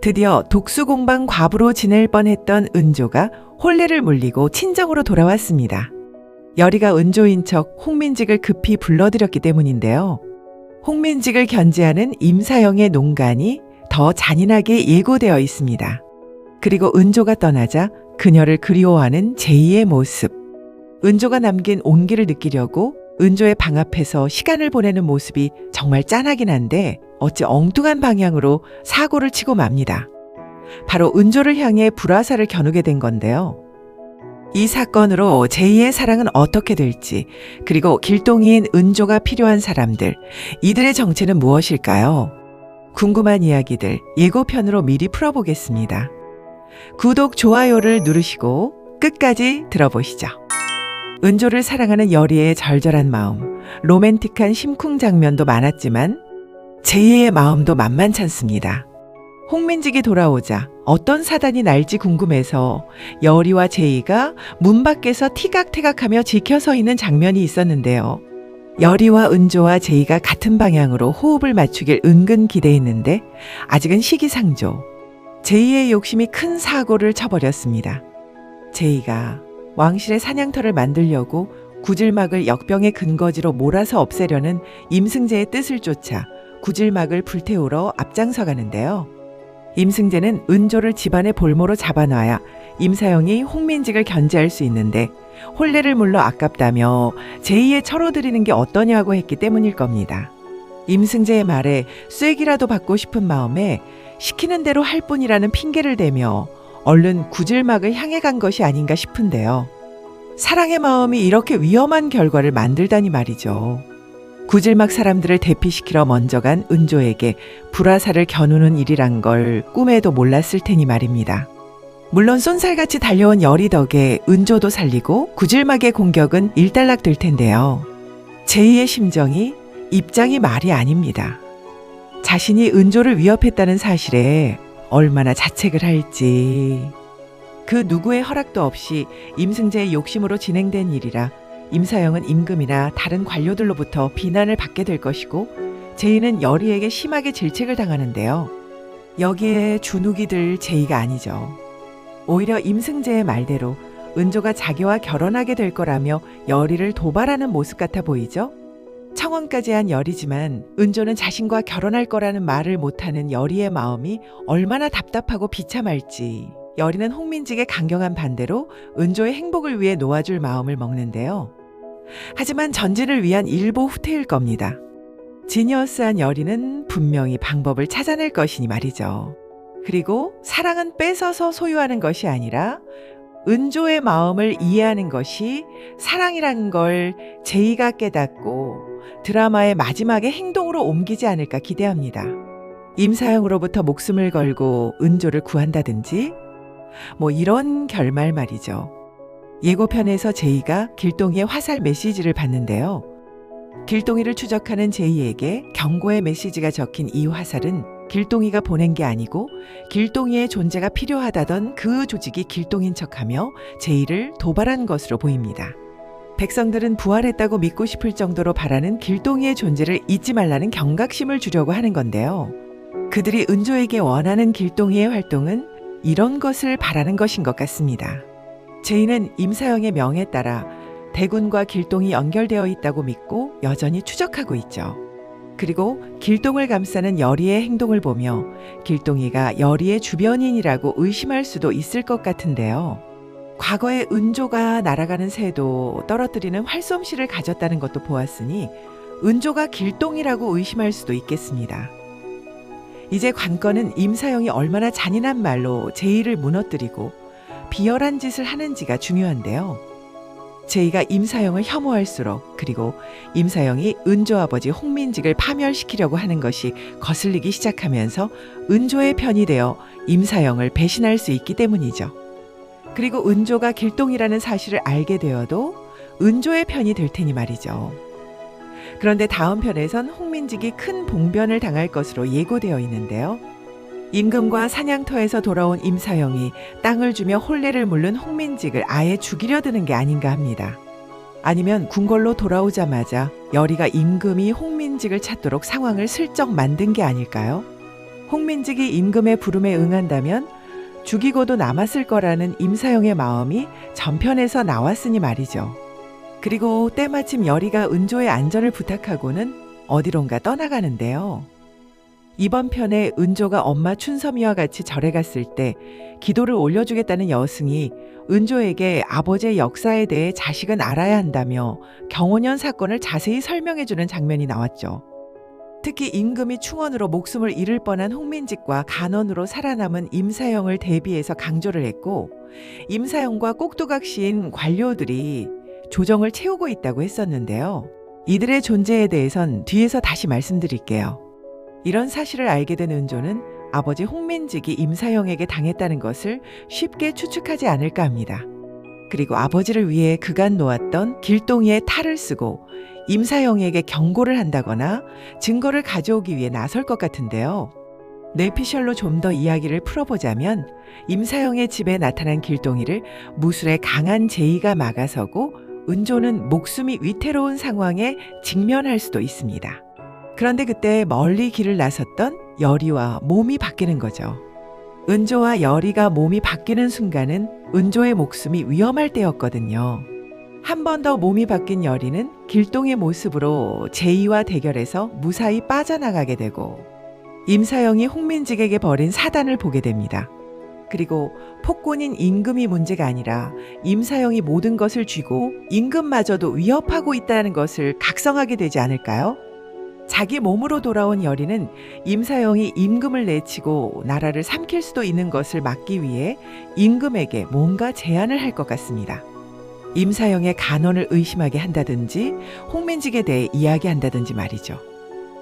드디어 독수공방 과부로 지낼 뻔했던 은조가 혼례를 물리고 친정으로 돌아왔습니다. 여리가 은조인 척 홍민직을 급히 불러들였기 때문인데요. 홍민직을 견제하는 임사영의 농간이 더 잔인하게 예고되어 있습니다. 그리고 은조가 떠나자 그녀를 그리워하는 제이의 모습. 은조가 남긴 온기를 느끼려고 은조의 방 앞에서 시간을 보내는 모습이 정말 짠하긴 한데 어찌 엉뚱한 방향으로 사고를 치고 맙니다. 바로 은조를 향해 불화살을 겨누게 된 건데요. 이 사건으로 제이의 사랑은 어떻게 될지, 그리고 길동이인 은조가 필요한 사람들, 이들의 정체는 무엇일까요? 궁금한 이야기들 예고편으로 미리 풀어보겠습니다. 구독, 좋아요를 누르시고 끝까지 들어보시죠. 은조를 사랑하는 여리의 절절한 마음, 로맨틱한 심쿵 장면도 많았지만 제이의 마음도 만만찮습니다. 홍민직이 돌아오자 어떤 사단이 날지 궁금해서 여리와 제이가 문 밖에서 티각태각하며 지켜서 있는 장면이 있었는데요. 여리와 은조와 제이가 같은 방향으로 호흡을 맞추길 은근 기대했는데 아직은 시기상조. 제이의 욕심이 큰 사고를 쳐버렸습니다. 제이가 왕실의 사냥터를 만들려고 구질막을 역병의 근거지로 몰아서 없애려는 임승재의 뜻을 쫓아 구질막을 불태우러 앞장서 가는데요. 임승재는 은조를 집안의 볼모로 잡아놔야 임사영이 홍민직을 견제할 수 있는데 혼례를 물러 아깝다며 제이의 철호 드리는 게 어떠냐고 했기 때문일 겁니다. 임승재의 말에 쐐기라도 받고 싶은 마음에 시키는 대로 할 뿐이라는 핑계를 대며 얼른 구질막을 향해 간 것이 아닌가 싶은데요. 사랑의 마음이 이렇게 위험한 결과를 만들다니 말이죠. 구질막 사람들을 대피시키러 먼저 간 은조에게 불화살을 겨누는 일이란 걸 꿈에도 몰랐을 테니 말입니다. 물론 쏜살같이 달려온 여리 덕에 은조도 살리고 구질막의 공격은 일단락될 텐데요. 제이의 심정이 입장이 말이 아닙니다. 자신이 은조를 위협했다는 사실에 얼마나 자책을 할지. 그 누구의 허락도 없이 임승재의 욕심으로 진행된 일이라 임사영은 임금이나 다른 관료들로부터 비난을 받게 될 것이고 제이는 여리에게 심하게 질책을 당하는데요. 여기에 주눅이 들 제이가 아니죠. 오히려 임승재의 말대로 은조가 자기와 결혼하게 될 거라며 여리를 도발하는 모습 같아 보이죠? 청혼까지 한 여리지만 은조는 자신과 결혼할 거라는 말을 못하는 여리의 마음이 얼마나 답답하고 비참할지 여리는 홍민직의 강경한 반대로 은조의 행복을 위해 놓아줄 마음을 먹는데요. 하지만 전진을 위한 일보 후퇴일 겁니다. 지니어스한 여리는 분명히 방법을 찾아낼 것이니 말이죠. 그리고 사랑은 뺏어서 소유하는 것이 아니라 은조의 마음을 이해하는 것이 사랑이라는 걸 제이가 깨닫고 드라마의 마지막에 행동으로 옮기지 않을까 기대합니다. 임사영으로부터 목숨을 걸고 은조를 구한다든지 이런 결말 말이죠. 예고편에서 제이가 길동이의 화살 메시지를 받는데요. 길동이를 추적하는 제이에게 경고의 메시지가 적힌 이 화살은 길동이가 보낸 게 아니고 길동이의 존재가 필요하다던 그 조직이 길동인 척하며 제이를 도발한 것으로 보입니다. 백성들은 부활했다고 믿고 싶을 정도로 바라는 길동이의 존재를 잊지 말라는 경각심을 주려고 하는 건데요. 그들이 은조에게 원하는 길동이의 활동은 이런 것을 바라는 것인 것 같습니다. 제이는 임사영의 명에 따라 대군과 길동이 연결되어 있다고 믿고 여전히 추적하고 있죠. 그리고 길동을 감싸는 여리의 행동을 보며 길동이가 여리의 주변인이라고 의심할 수도 있을 것 같은데요. 과거에 은조가 날아가는 새도 떨어뜨리는 활솜씨를 가졌다는 것도 보았으니 은조가 길동이라고 의심할 수도 있겠습니다. 이제 관건은 임사영이 얼마나 잔인한 말로 제이를 무너뜨리고 비열한 짓을 하는지가 중요한데요. 제이가 임사영을 혐오할수록 그리고 임사영이 은조 아버지 홍민직을 파멸시키려고 하는 것이 거슬리기 시작하면서 은조의 편이 되어 임사영을 배신할 수 있기 때문이죠. 그리고 은조가 길동이라는 사실을 알게 되어도 은조의 편이 될 테니 말이죠. 그런데 다음 편에선 홍민직이 큰 봉변을 당할 것으로 예고되어 있는데요. 임금과 사냥터에서 돌아온 임사영이 땅을 주며 혼례를 물른 홍민직을 아예 죽이려 드는 게 아닌가 합니다. 아니면 궁궐로 돌아오자마자 여리가 임금이 홍민직을 찾도록 상황을 슬쩍 만든 게 아닐까요? 홍민직이 임금의 부름에 응한다면 죽이고도 남았을 거라는 임사영의 마음이 전편에서 나왔으니 말이죠. 그리고 때마침 여리가 은조의 안전을 부탁하고는 어디론가 떠나가는데요. 이번 편에 은조가 엄마 춘섬이와 같이 절에 갔을 때 기도를 올려주겠다는 여승이 은조에게 아버지의 역사에 대해 자식은 알아야 한다며 경호년 사건을 자세히 설명해주는 장면이 나왔죠. 특히 임금이 충원으로 목숨을 잃을 뻔한 홍민직과 간원으로 살아남은 임사영을 대비해서 강조를 했고, 임사영과 꼭두각시인 관료들이 조정을 채우고 있다고 했었는데요. 이들의 존재에 대해선 뒤에서 다시 말씀드릴게요. 이런 사실을 알게 된 은조는 아버지 홍민직이 임사영에게 당했다는 것을 쉽게 추측하지 않을까 합니다. 그리고 아버지를 위해 그간 놓았던 길동이의 탈을 쓰고 임사영에게 경고를 한다거나 증거를 가져오기 위해 나설 것 같은데요. 뇌피셜로 좀 더 이야기를 풀어보자면 임사영의 집에 나타난 길동이를 무술의 강한 제의가 막아서고 은조는 목숨이 위태로운 상황에 직면할 수도 있습니다. 그런데 그때 멀리 길을 나섰던 여리와 몸이 바뀌는 거죠. 은조와 여리가 몸이 바뀌는 순간은 은조의 목숨이 위험할 때였거든요. 한 번 더 몸이 바뀐 여리는 길동의 모습으로 제이와 대결해서 무사히 빠져나가게 되고 임사영이 홍민직에게 벌인 사단을 보게 됩니다. 그리고 폭군인 임금이 문제가 아니라 임사영이 모든 것을 쥐고 임금마저도 위협하고 있다는 것을 각성하게 되지 않을까요? 자기 몸으로 돌아온 여리는 임사영이 임금을 내치고 나라를 삼킬 수도 있는 것을 막기 위해 임금에게 뭔가 제안을 할 것 같습니다. 임사영의 간언을 의심하게 한다든지 홍민직에 대해 이야기한다든지 말이죠.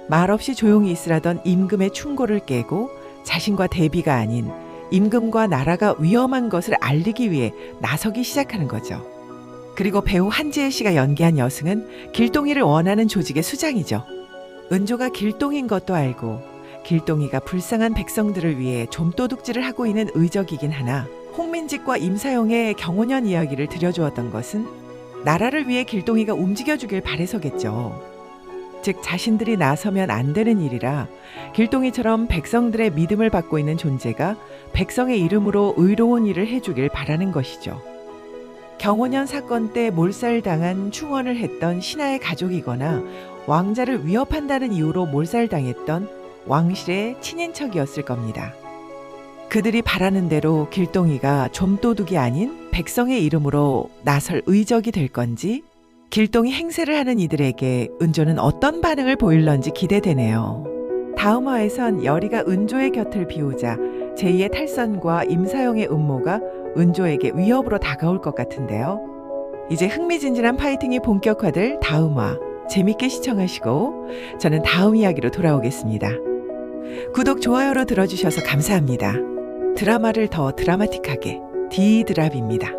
말없이 조용히 있으라던 임금의 충고를 깨고 자신과 대비가 아닌 임금과 나라가 위험한 것을 알리기 위해 나서기 시작하는 거죠. 그리고 배우 한지혜 씨가 연기한 여승은 길동이를 원하는 조직의 수장이죠. 은조가 길동인 것도 알고 길동이가 불쌍한 백성들을 위해 좀도둑질을 하고 있는 의적이긴 하나 홍민직과 임사영의 경호년 이야기를 들려주었던 것은 나라를 위해 길동이가 움직여주길 바래서겠죠. 즉 자신들이 나서면 안 되는 일이라 길동이처럼 백성들의 믿음을 받고 있는 존재가 백성의 이름으로 의로운 일을 해주길 바라는 것이죠. 경호년 사건 때 몰살당한 충원을 했던 신하의 가족이거나 왕자를 위협한다는 이유로 몰살당했던 왕실의 친인척이었을 겁니다. 그들이 바라는 대로 길동이가 좀도둑이 아닌 백성의 이름으로 나설 의적이 될 건지 길동이 행세를 하는 이들에게 은조는 어떤 반응을 보일런지 기대되네요. 다음 화에선 여리가 은조의 곁을 비우자 제2의 탈선과 임사영의 음모가 은조에게 위협으로 다가올 것 같은데요. 이제 흥미진진한 파이팅이 본격화될 다음 화 재밌게 시청하시고 저는 다음 이야기로 돌아오겠습니다. 구독, 좋아요로 들어주셔서 감사합니다. 드라마를 더 드라마틱하게 디드랍입니다.